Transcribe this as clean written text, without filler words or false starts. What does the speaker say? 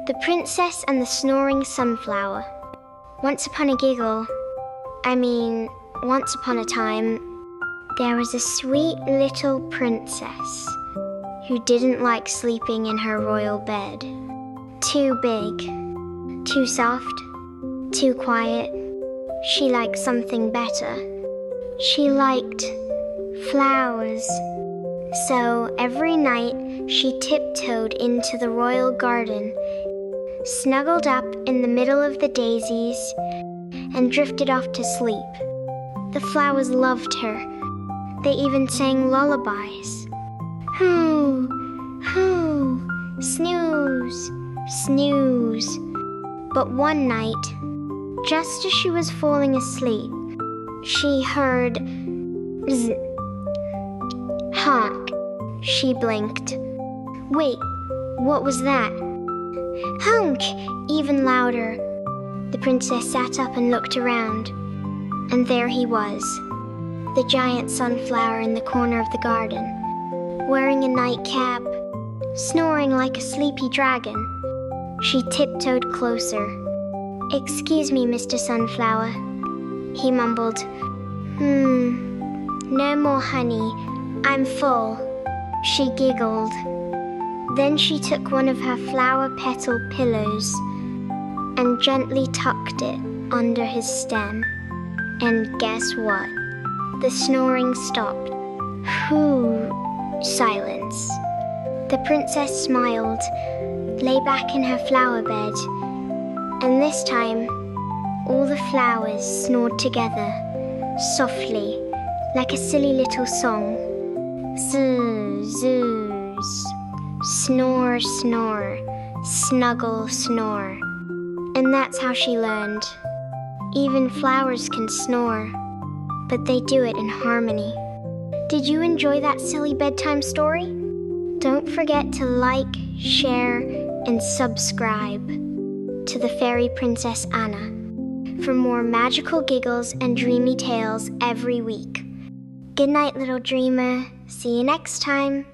The Princess and the Snoring Sunflower. Once upon a time, there was a sweet little princess who didn't like sleeping in her royal bed. Too big, too soft, too quiet. She liked something better. She liked flowers. So every night she tiptoed into the royal garden, snuggled up in the middle of the daisies, and drifted off to sleep. The flowers loved her. They even sang lullabies. Hoo, hoo, snooze, snooze. But one night, just as she was falling asleep, she heard Zzz-HONK. She blinked. Wait, what was that? Honk! Even louder. The princess sat up and looked around. And there he was, the giant sunflower in the corner of the garden, wearing a nightcap, snoring like a sleepy dragon. She tiptoed closer. "Excuse me, Mr. Sunflower," he mumbled. No more honey. I'm full," she giggled. Then she took one of her flower petal pillows and gently tucked it under his stem. And guess what? The snoring stopped. Silence. The princess smiled, lay back in her flower bed, and this time, all the flowers snored together, softly, like a silly little song. Zzz, zzz, snore, snore, snuggle, snore. And that's how she learned. Even flowers can snore, but they do it in harmony. Did you enjoy that silly bedtime story? Don't forget to like, share, and subscribe to the Fairy Princess Anna for more magical giggles and dreamy tales every week. Good night, little dreamer. See you next time.